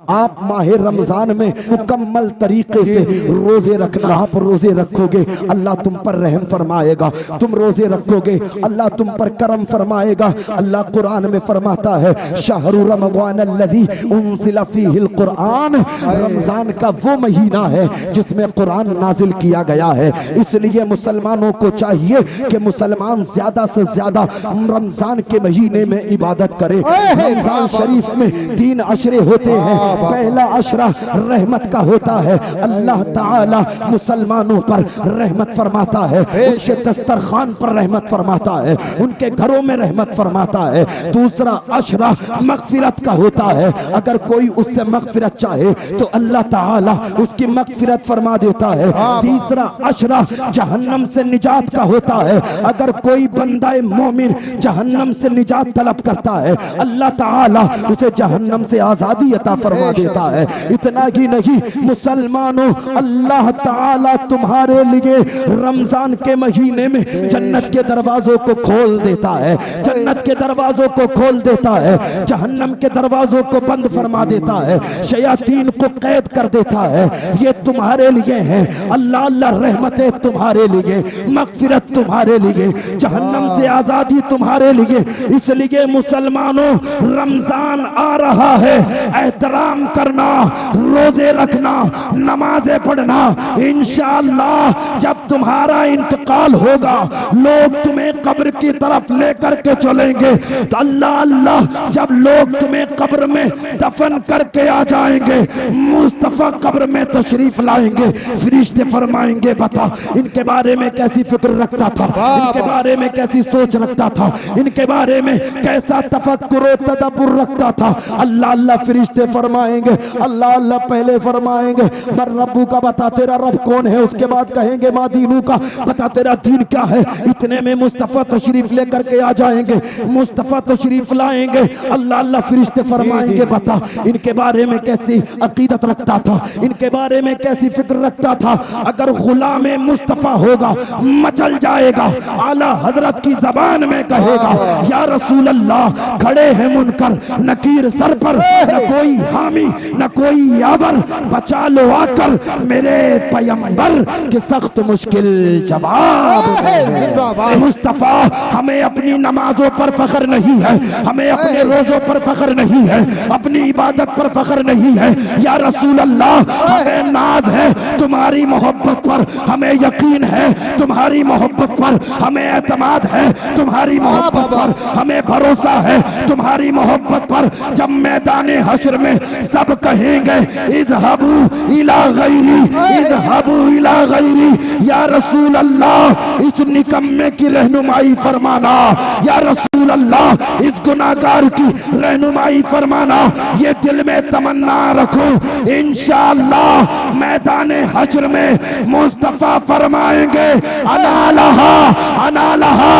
आप माह रमजान में मुकम्मल तरीके से रोजे रखना। आप रोजे रखोगे अल्लाह तुम पर रहम फरमाएगा, तुम रोजे रखोगे अल्लाह तुम पर करम फरमाएगा। अल्लाह कुरान में फरमाता है शहरु रमज़ान अल्लज़ी उन्ज़िला फ़ीहिल कुरान, रमजान का वो महीना है जिसमें कुरान नाजिल किया गया है। इसलिए मुसलमानों को चाहिए कि मुसलमान ज्यादा से ज्यादा रमजान के महीने में इबादत करें। रमजान शरीफ में 3 अशरे होते हैं। पहला अशरा रहमत का होता है, अल्लाह ताला मुसलमानों पर रहमत फरमाता है, उनके दस्तरखान पर रहमत फरमाता है, उनके घरों में रहमत फरमाता है। दूसरा अशरा मगफिरत का होता है, अगर कोई उससे मगफिरत चाहे तो अल्लाह ताला उसकी मगफिरत फरमा देता है। तीसरा अशरा जहन्नम से निजात का होता है, अगर कोई बंदा मोमिन जहन्नम से निजात तलब करता है अल्लाह ताला उसे जहन्नम से आजादी अता फरमा देता है। इतना ही नहीं मुसलमानों, अल्लाह ताला तुम्हारे लिए रमजान के महीने में जन्नत के दरवाजों को खोल देता है, जन्नत के दरवाजों को खोल देता है, जहन्नम के दरवाजों को बंद फरमा देता है, शयातीन को कैद कर देता है। ये तुम्हारे लिए है। अल्लाह अल्लाह रहमतें तुम्हारे लिए, मगफिरत तुम्हारे लिए, जहन्नम से आजादी तुम्हारे लिए। इसलिए मुसलमानों रमजान आ रहा है, एहतराम करना, रोजे रखना, नमाजें पढ़ना। इंशाअल्लाह जब तुम्हारा इंतकाल होगा लोग तुम्हें कब्र की तरफ लेकर के चलेंगे तो अल्लाह अल्लाह जब लोग तुम्हें कब्र में दफन करके आ जाएंगे, मुस्तफा कब्र में तशरीफ लाएंगे, फरिश्ते फरमाएंगे बता इनके बारे में कैसी फिक्र रखता था, इनके बारे में कैसी सोच रखता था, इनके बारे में कैसा तफक्कुर और तदब्बुर रखता था। अल्लाह अल्लाह फरिश्ते फरमाएंगे, अल्लाह अल्लाह पहले फरमाएंगे मर रब्बू का, बता तेरा रब कौन है। उसके बाद कहेंगे मा दीनू का, बता तेरा दीन क्या है। इतने में मुस्तफा तशरीफ लेकर के आ जाएंगे, मुस्तफा तशरीफ लाएंगे, अल्लाह अल्लाह फरिश्ते फरमाएंगे बता इनके बारे में कैसी अकीदत रखता था, इनके बारे में कैसी फिक्र रखता था। अगर गुलाम मुस्तफा होगा मचल जाएगा। आला हजरत की जबान में कहेगा या रसूल अल्लाह, खड़े हैं मुनकर नकीर सर पर, न कोई हामी न कोई यावर, बचा लो आकर मेरे पैगंबर के सख्त मुश्किल जवाब। मुस्तफा हमें अपनी नमाजों पर फख्र नहीं है, हमें अपने रोजों पर फख्र नहीं है, अपनी इबादत पर फख्र नहीं है। या रसूल अल्लाह हमें नाज है तुम्हारी मोहब्बत पर, हमें यकीन है तुम्हारी मोहब्बत पर, हमें एतमाद है तुम्हारी मोहब्बत पर, हमें भरोसा है तुम्हारी मोहब्बत पर। जब मैदाने हश्र में सब कहेंगे इज़हबू इला गैरी, इज़हबू इला गैरी, या रसूल अल्लाह इस निकम्मे की रहनुमाई फरमाना, या रसूल अल्लाह इस गुनाहगार की रहनुमाई फरमाना। ये दिल में तमन्ना रखो इंशाअल्लाह मैदाने हश्र में मुस्तफा फरमाएंगे अना लहा अना लहा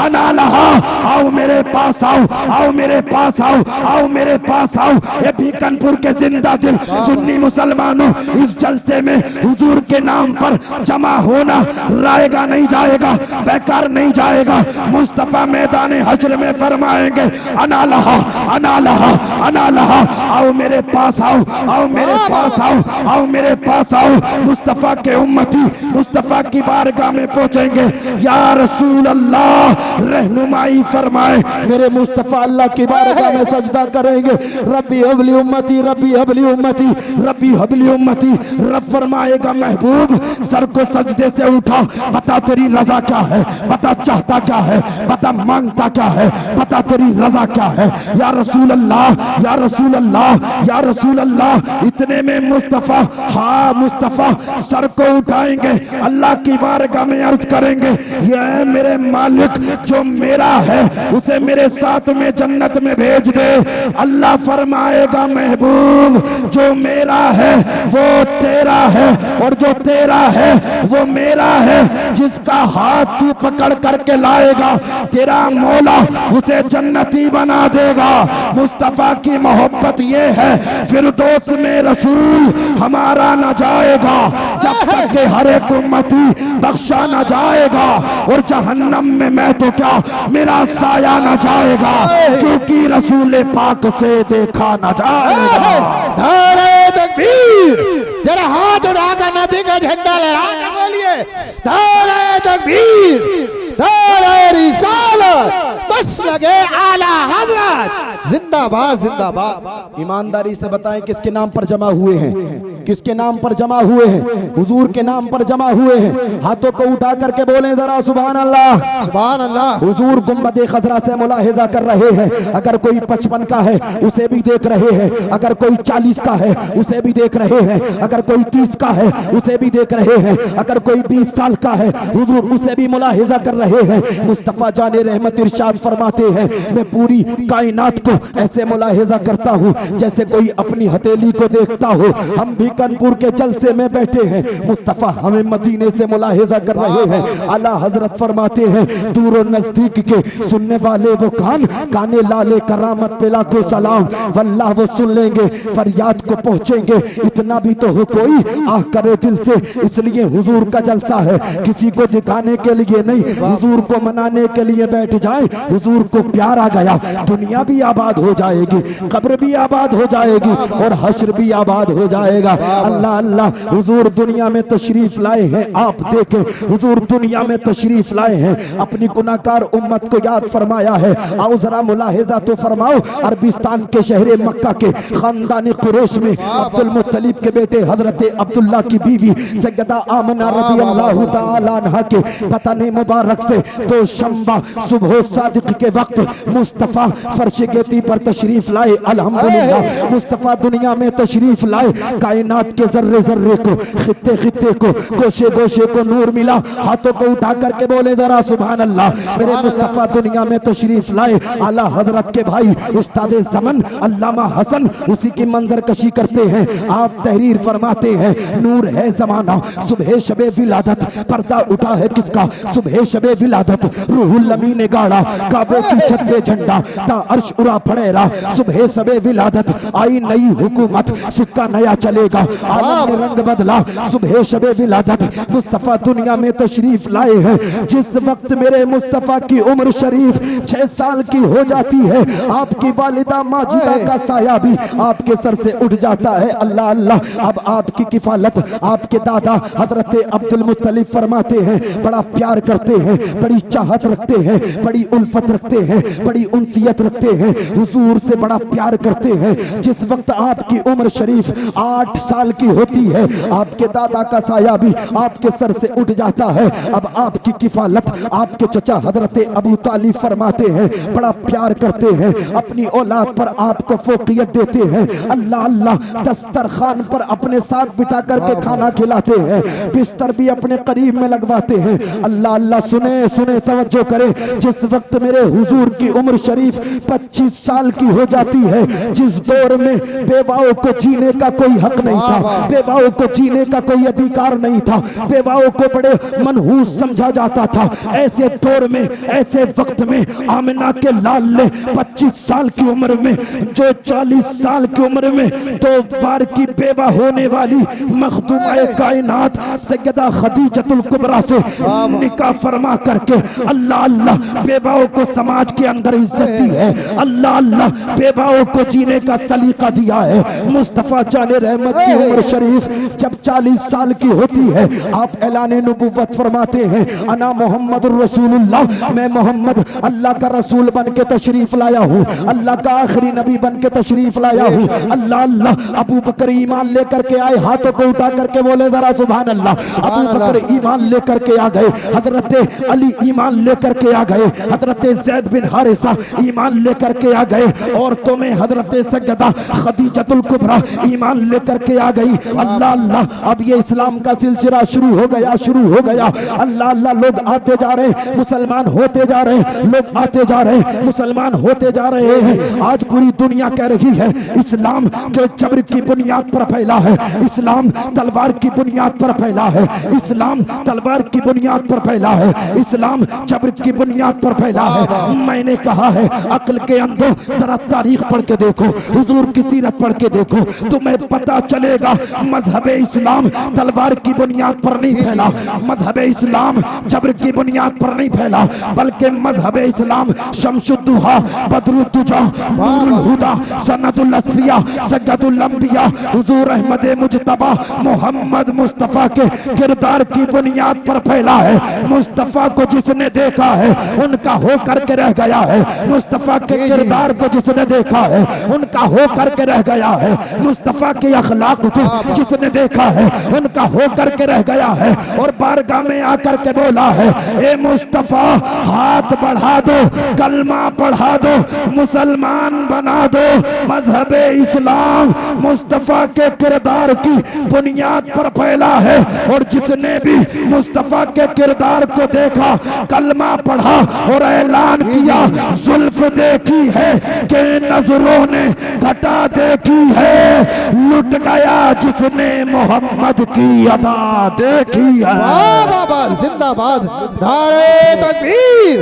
अना लहा, आओ मेरे पास आओ, आओ मेरे पास आओ, आओ मेरे पास आओ। ये बीकानपुर के जिंदा दिल सुन्नी मुसलमानों, इस जलसे में हुजूर के नाम पर जमा होना रायगा नहीं जाएगा, बेकार नहीं जाएगा। मुस्तफा मैदाने हश्र में फरमाएंगे अना लहा अना लहा अना लहा, आओ मेरे पास आओ, आओ मेरे पास आओ, आओ मेरे पास आओ। मुस्तफा के उम्मती मुस्तफा की बारगाह में पहुंचेंगे, या रसूल अल्लाह रहनुमाई फरमाए। मेरे मुस्तफा अल्लाह की बारगाह में सजदा करेंगे, रब्बी हबली उम्मती, रब्बी हबली उम्मती, रब्बी हबली उम्मती। रब फरमाएगा महबूब सर को सजदे से उठा, बता तेरी रजा क्या है, बता चाहता क्या है, बता मांगता क्या है, बता तेरी रजा क्या है। या रसूल अल्लाह, या रसूल अल्लाह, या रसूल अल्लाह। इतने में मुस्तफा, हाँ मुस्तफा सर को उठाएंगे, अल्लाह की बारगाह में अर्ज करेंगे ये मेरे मालिक जो मेरा है उसे मेरे साथ में जन्नत में भेज दे। अल्लाह फरमाएगा महबूब जो मेरा है वो तेरा है, और जो तेरा है वो मेरा है। जिसका हाथ तू पकड़ करके लाएगा तेरा मौला उसे जन्नती बना देगा। मुस्तफा की मोहब्बत ये है फिरदौस में रसूल हमारा न जाएगा जब तक के हर एक उम्मती बख्शा न जाएगा, और जहन्नम में मैं तो क्या मेरा साया न जाएगा, क्योंकि रसूल पाक से देखा न जाएगा। से झंडा लहरा के बोलिए नारे तकबीर, नारे रिसालत, बस लगे आला हजरत जिंदाबाद जिंदाबाद। ईमानदारी से बताएं किसके नाम पर जमा हुए हैं, किसके नाम पर जमा हुए हैं? हुजूर के नाम पर जमा हुए हैं। हाथों को उठा करके बोलें जरा सुभान अल्लाह, सुभान अल्लाह। हुजूर गुंबद खजरा से मुलाहिजा कर रहे हैं। अगर कोई 55 का है उसे भी देख रहे हैं, अगर कोई 40 का है उसे भी देख रहे हैं, अगर कोई 30 का है उसे भी देख रहे हैं, अगर कोई 20 साल का है हुजूर उसे भी मुलाहिजा कर रहे हैं। मुस्तफा जाने रहमत इरशाद फरमाते हैं, मैं पूरी कायनात को ऐसे मुलाहिजा करता हूँ जैसे कोई अपनी हथेली को देखता हो। हम भी कानपुर के जलसे में बैठे हैं, मुस्तफा हमें मदीने से मुलाहिजा कर रहे हैं। आला हजरत फरमाते हैं, दूर और नजदीक के सुनने वाले वो काने लाले करामत पे लाखों सलाम, वल्लाह वो सुन लेंगे, फरियाद को पहुंचेंगे। इतना भी तो हो कोई आह करे दिल से, इसलिए हुजूर का जलसा है किसी को दिखाने के लिए नहीं, हुजूर को मनाने के लिए बैठ जाए। हुजूर को प्यार आ गया, दुनिया भी आबाद हो जाएगी, कब्र भी आबाद हो जाएगी और हश्र भी आबाद हो जाएगा। अल्लाह अल्लाह, हुजूर दुनिया में तशरीफ लाए हैं, आप देखें हुजूर दुनिया में तशरीफ लाए हैं, अपनी गुनाहगार उम्मत को याद फरमाया है। आओ जरा मुलाहिजा तो फरमाओ, अरबिस्तान के शहर मक्का के खानदान कुरैश में अब्दुल मुत्तलिब के बेटे हजरत अब्दुल्ला की बीवी सैयदा आमना रज़ी अल्लाह तआला अन्हा के पतने मुबारक से तो शंबा सुबह सादिक के वक्त मुस्तफ़ा फर्श गेती पर तशरीफ लाए। अल्हम्दुलिल्लाह मुस्तफ़ा दुनिया में तशरीफ लाए, कायनात के जर्रे जर्रे को, खित्ते खित्ते को, गोशे गोशे को नूर मिला। हाथों को उठा करके बोले जरा सुभान अल्लाह। मेरे मुस्तफ़ा दुनिया में तशरीफ लाए। आला हजरत के भाई उस्ताद ज़मन अल्लामा हसन उसी की मंजर कशी करते हैं। आप तहरीर फरमाते हैं, नूर है जमाना सुबह शबे विलादत, पर्दा उठा है किसका सुबह शबे विलादत, रूहुल अमीन ने गाड़ा काबे की छत पे झंडा, ता अर्श उड़ा फड़ेरा, सुबह शबे विलादत आई नई हुकूमत, सिक्का नया चलेगा, आलम ने रंग बदला, सुबह शबे विलादत मुस्तफ़ा दुनिया में तशरीफ लाए हैं। जिस वक्त मेरे मुस्तफ़ा की उम्र शरीफ 6 साल की हो जाती है, आपकी वालिदा माजिदा का साया भी आपके सर से उठ जाता है। अल्लाह अल्लाह, अब आपकी किफालत आपके दादा हजरत अब्दुल मुत्तलिब फरमाते हैं, बड़ा प्यार करते हैं, बड़ी चाहत रखते हैं, बड़ी उल्फत रखते हैं, बड़ी उनसियत रखते हैं, हुजूर से बड़ा प्यार करते हैं। जिस वक्त आपकी उम्र शरीफ 8 साल की होती है, आपके दादा का साया भी आपके सर से उठ जाता है। अब आपकी किफालत आपके चचा हजरत अबू तालिब फरमाते हैं, बड़ा प्यार करते हैं, अपनी औलाद पर आपको फोकियत देते हैं। अल्लाह अल्लाह, दस्तरखान पर अपने साथ बिठा करके खाना खिलाते हैं, बिस्तर भी अपने करीब में लगवाते हैं। अल्लाह अल्लाह, सुने सुने तवज्जो करें। जिस वक्त मेरे हुजूर की उम्र शरीफ 25 साल की हो जाती है, जिस दौर में बेवाओं को जीने का कोई हक नहीं था, बेवाओं को जीने का कोई अधिकार नहीं था, बेवाओं को बड़े मनहूस समझा जाता था, ऐसे दौर में ऐसे वक्त में आमिना के लाल ने 25 साल की उम्र में, जो 40 साल की उम्र में 2 बार की बेवा होने वाली मखदूमाए कायनात सैयदा खदीजतुल कुबरा से निकाह फरमा करके अल्लाह अल्लाह बेवाओं को समाज के अंदर इज्जत दी है। अल्लाह अल्लाह, बेवाओं को जीने का सलीका दिया है। मुस्तफ़ा जाने रहमत की उम्र शरीफ जब 40 साल की होती है, आप ऐलाने नबुव्वत फरमाते हैं, अना मोहम्मद रसूलुल्लाह, मैं मोहम्मद अल्लाह का रसूल बन के तशरीफ लाया हूँ, अल्लाह का आखिरी नबी बन के तशरीफ लाया हूँ। अल्लाह अल्लाह, अबू बकर ईमान लेकर के आए, हाथों को उठा करके बोले जरा सुभान अल्लाह। अबू बकर ईमान लेकर के आ गए, हजरत अली ईमान लेकर के आ गए, हजरत ज़ैद बिन हारिसा ईमान लेकर के आ गए, और तुम्हें हजरत सैयदा खदीजतुल कुबरा ईमान लेकर के आ गई। अल्लाह अल्लाह, अब ये इस्लाम का सिलसिला शुरू हो गया, शुरू हो गया। अल्लाह अल्लाह, लोग आते जा रहे हैं, मुसलमान होते जा रहे हैं, लोग आते जा रहे हैं, मुसलमान होते जा रहे हैं। आज पूरी दुनिया कह रही है इस्लाम जो जबर की बुनियाद पर फैला है, इस्लाम तलवार की बुनियाद पर फैला है, इस्लाम तलवार की बुनियाद पर फैला है, इस्लाम जबर की बुनियाद पर फैला है। मैंने कहा है अक्ल के अंदर जरा तारीख पढ़ के देखो, हुजूर की सीरत पढ़ के देखो, तुम्हें पता चले चलेगा। मजहब इस्लाम तलवार की बुनियाद पर नहीं फैला, मजहब इस्लाम जबर की बुनियाद पर नहीं फैला, बल्कि मजहब इस्लाम शमशुद्दुहा, बदरुद्दुजा, नूरुल हुदा, सनदुल अस्फिया, सज्जदुल अंबिया, हुजूर अहमद मुजतबा मोहम्मद मुस्तफ़ा के किरदार की बुनियाद पर फैला है। मुस्तफ़ा को जिसने देखा है उनका हो करके रह गया है, मुस्तफ़ा के किरदार को जिसने देखा है उनका हो करके रह गया है, मुस्तफ़ा के अखलाक को जिसने देखा है उनका हो करके रह गया है। और बारगाह में आकर के बोला है, ए मुस्तफ़ा हाथ बढ़ा दो, कलमा पढ़ा दो, मुसलमान बना दो। मजहब इस्लाम मुस्तफ़ा के किरदार की बुनियाद पर फैला है, और जिसने भी मुस्तफ़ा के किरदार को देखा, कलमा पढ़ा और ऐलान किया, जुल्फ देखी है कि नजरों ने घटा देखी है, लुट गया जिसने मोहम्मद की अदा देखी है। बाबा जिंदाबाद, नारे तकबीर,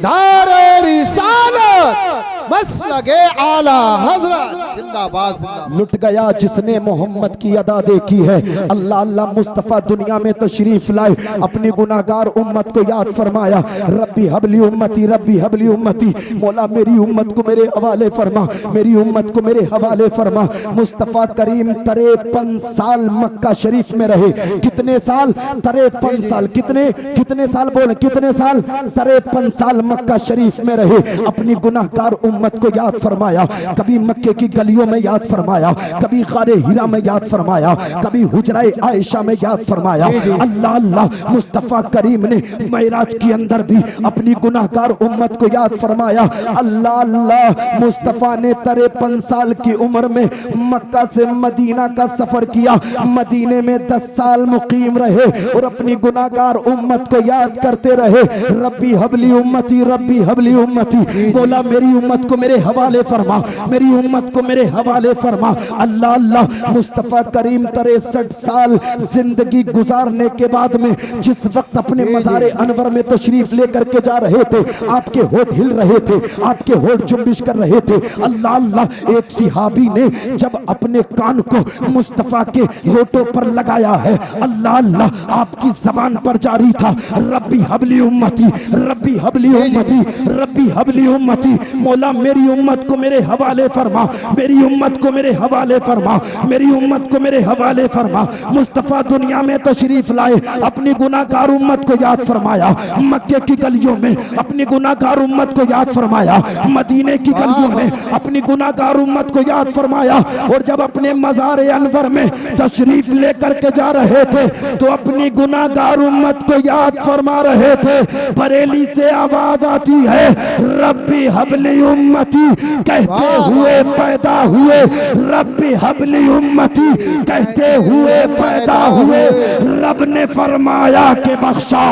नारे रिसालत, मसलके आला हजरत जिंदाबाद जिंदाबाद। लुट गया जिसने मोहम्मद की अदा देखी है। अल्लाह अल्लाह मुस्तफ़ा दुनिया में तशरीफ लाए, अपनी गुनाहगार उम्मत को याद फरमाया, रब्बी हबली उम्मती, रब्बी हबली उम्मती, मौला मेरी उम्मत को मेरे हवाले फरमा, मेरी उम्मत को मेरे हवाले फरमा। मुस्तफ़ा करीम 53 साल मक्का शरीफ में रहे। कितने साल? 53 साल। कितने साल बोले, कितने साल? 53 साल मक्का शरीफ में रहे। अपनी गुनाहगार उम्मत को याद फरमाया, कभी मक्के की गलियों में याद फरमाया, कभी खारे हीरा में याद फरमाया, कभी हुजराए आयशा में याद फरमाया। अल्लाह अल्लाह मुस्तफ़ा करीम ने मेराज के अंदर भी अपनी गुनाहगार उम्मत को याद फरमाया। अल्लाह अल्लाह मुस्तफ़ा ने 53 साल की उम्र में मक्का से मदीना का सफर किया, मदीने में 10 साल मुकीम रहे और अपनी गुनाहगार उम्मत को याद करते रहे। रब्बी हबली उम्मती, रब्बी हबली उम्मती, बोला मेरी उम्मत को मेरे हवाले फरमा, मेरी उम्मत को मेरे हवाले फरमा। अल्लाह अल्लाह मुस्तफ़ा करीम 63 साल जिंदगी गुजारने के बाद में जिस वक्त अपने मज़ारे अनवर में तशरीफ लेकर के जा रहे थे, आपके होठ हिल रहे थे, आपके होठ जुम्बिश कर रहे थे। अल्लाह अल्लाह एक सिहाबी ने जब अपने कान को मुस्तफ़ा के होठों पर लगाया है, अल्लाह अल्लाह आपकी जबान पर जारी था, रब्बी हबली उम्मती, रब्बी हबली उम्मती, रब्बी हबली उम्मती, मौला मेरी उम्मत को मेरे हवाले फरमा, मेरी उम्मत को मेरे हवाले फरमा, मेरी उम्मत को मेरे हवाले फरमा। मुस्तफ़ा दुनिया में तशरीफ लाए, अपनी गुनाहगार उम्मत को याद फरमाया, मक्के की गलियों में अपनी गुनाहगार उम्मत को याद फरमाया, मदीने की गलियों में अपनी गुनाहगार उम्मत को याद फरमाया। और जब अपने मज़ारे अनवर में तशरीफ लेकर के जा रहे थे तो अपनी गुनाहगार उम्मत को याद फरमा रहे थे। बरेली से आवाज आती है, रब्बी हबली उम्मती कहते हुए पैदा हुए, रब्बी हबली उम्मती कहते हुए पैदा हुए। रब ने फरमाया के बख्शा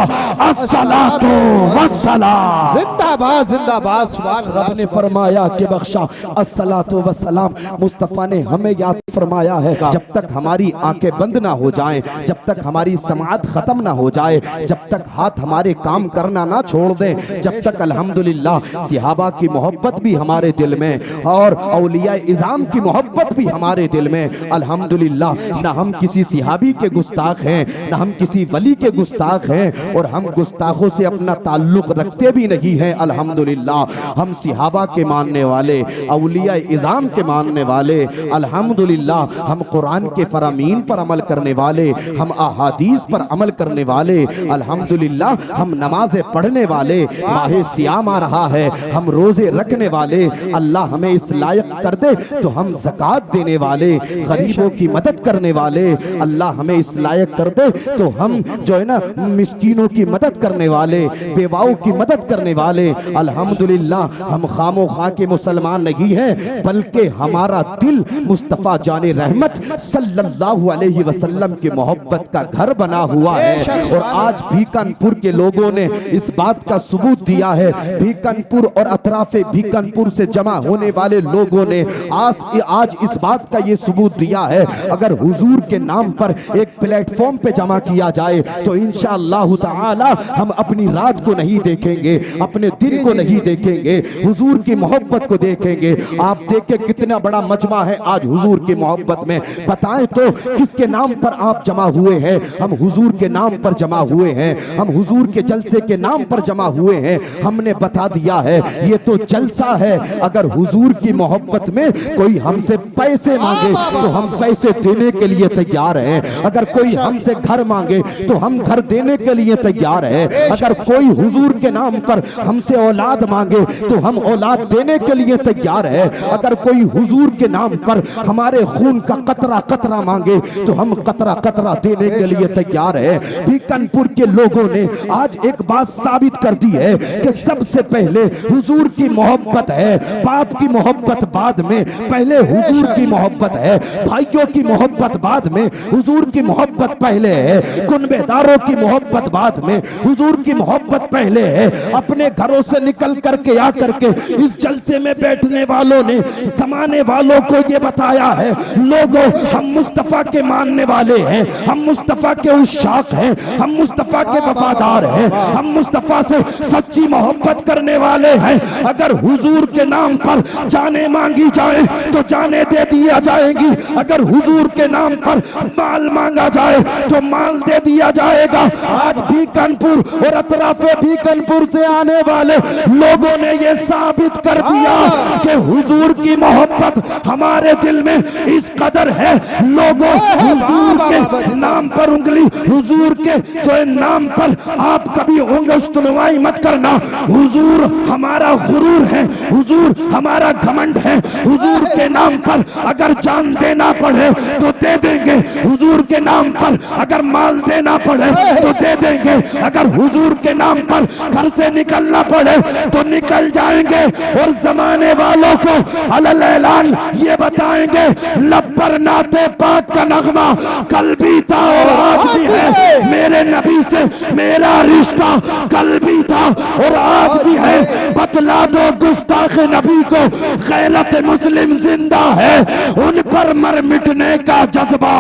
अस्सलातो वस्सलाम, जिंदाबाद जिंदाबाद, सुभान अल्लाह। रब ने फरमाया के बख्शा अस्सलातो वस्सलाम। मुस्तफ़ा ने हमें याद फरमाया है, जब तक हमारी आंखें बंद ना हो जाएं, जब तक हमारी समाअत खत्म ना हो जाए, जब तक हाथ हमारे काम करना ना छोड़ दें, जब तक अल्हम्दुलिल्लाह सिहाबा की मोहब्बत भी हमारे दिल में और औलिया इज़ाम की मोहब्बत भी हमारे दिल में, अल्हम्दुलिल्लाह ना हम किसी सिहाबी के गुस्ताख हैं, ना हम किसी वली के गुस्ताख हैं, और हम गुस्ताखों से अपना ताल्लुक रखते भी नहीं हैं। अल्हम्दुलिल्लाह हम सिहाबा के मानने वाले, औलिया इज़ाम के मानने वाले, अल्हम्दुलिल्लाह हम कुरान के फरामीन पर अमल करने वाले, हम अहादीस पर अमल करने वाले, अल्हम्दुलिल्लाह हम नमाज़ें पढ़ने वाले, माहे सियाम आ रहा है, हम रोजे रखने वाले, अल्लाह हमें इस लायक कर दे तो हम ज़कात देने वाले, गरीबों की मदद करने वाले, अल्लाह हमें इस लायक कर दे तो हम जो है ना मिस्कीनों की मदद करने वाले, बेवाओं की मदद करने वाले। अल्हम्दुलिल्लाह हम खामो खा के मुसलमान नहीं हैं, बल्कि हमारा दिल मुस्तफ़ा जाने रहमत सल्लल्लाहु अलैहि वसल्लम की मोहब्बत का घर बना हुआ है। और आज बीकानपुर के लोगों ने इस बात का सबूत दिया है। बीकानपुर और अतराफे बीकानपुर बीकानपुर से जमा होने वाले लोगों ने आज इस बात का ये सबूत दिया है, अगर हुजूर के नाम पर एक प्लेटफॉर्म पे जमा किया जाए तो इंशाअल्लाह ताला हम अपनी रात को नहीं देखेंगे, अपने दिन को नहीं देखेंगे, हुजूर की मोहब्बत को देखेंगे। आप देखें कितना बड़ा मजमा है आज हुजूर की मोहब्बत में। बताएं तो किसके नाम पर आप जमा हुए हैं? हम हुजूर के नाम पर जमा हुए हैं, हम हुजूर के जलसे के नाम पर जमा हुए हैं। हमने बता दिया है ये तो जलसा है। अगर हुजूर की मोहब्बत में कोई हमसे पैसे मांगे तो हम पैसे देने के लिए तैयार हैं। अगर कोई हमसे घर मांगे तो हम घर देने के लिए तैयार हैं। अगर कोई हुजूर के नाम पर हमसे औलाद मांगे तो हम औलाद देने के लिए तैयार है। अगर कोई हुजूर के नाम पर हमारे खून का कतरा कतरा मांगे तो हम कतरा कतरा देने के लिए तैयार है। बीकानपुर के लोगों ने आज एक बात साबित कर दी है कि सबसे पहले हुजूर की मोहब्बत है, बाप की मोहब्बत बाद में, पहले हुजूर की मोहब्बत है, भाइयों की मोहब्बत बाद में, हुजूर की मोहब्बत पहले है, कुनबेदारों की मोहब्बत बाद में, हुजूर की मोहब्बत पहले है। अपने घरों से निकल करके आकर के इस जलसे में बैठने वालों ने समाने वालों को ये बताया है, लोगों हम मुस्तफा के मानने वाले हैं, हम मुस्तफा के उशाक हैं, हम मुस्तफा के वफादार हैं, हम मुस्तफा से सच्ची मोहब्बत करने वाले हैं। अगर हुजूर के नाम पर जाने मांगी जाए तो जाने दे दिया जाएगी, अगर हुजूर के नाम पर माल मांगा जाए तो माल दे दिया जाएगा। आज बीकानपुर और अतराफे बीकानपुर से आने वाले लोगों ने यह साबित कर दिया कि हुजूर की मोहब्बत हमारे दिल में इस कदर है। लोगों हुजूर के नाम पर उंगली, हुजूर के जो नाम पर आप कभी उंगली मत करना। हुजूर हमारा गुरूर है, हुजूर हमारा घमंड है। हुजूर के नाम पर अगर जान देना पड़े तो दे देंगे, हुजूर के नाम पर अगर माल देना पड़े तो दे देंगे, अगर हुजूर के नाम पर घर से निकलना पड़े तो निकल जाएंगे। और जमाने वालों को अलल ऐलान ये बताएंगे, लब पर नाते पाक का नगमा कल भी था और आज भी है। मेरे नबी से मेरा रिश्ता कल भी था और आज भी है। बतला दो गुस्ताख नबी को गैरत मुस्लिम जिंदा है, उन पर मर मिटने का जज्बा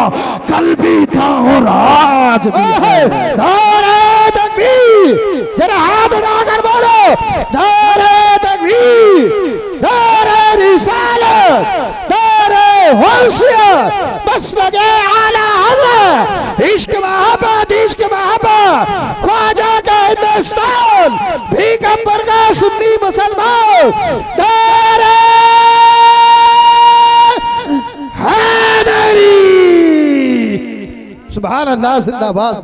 कल भी था और आज भी है। नारे तकबीर, जरा हाथ उठाकर बोलो नारे तकबीर, नारे रिसालत, नारे होशियार, बस लगे आला हज़रत। इश्क मोहब्बत, इश्क मोहब्बत, ख्वाजा का हिंदुस्तान, बीकानपुर का सुन्नी मुसलमान, नारे हैदरी। सुभान अल्लाह, जिंदाबाद।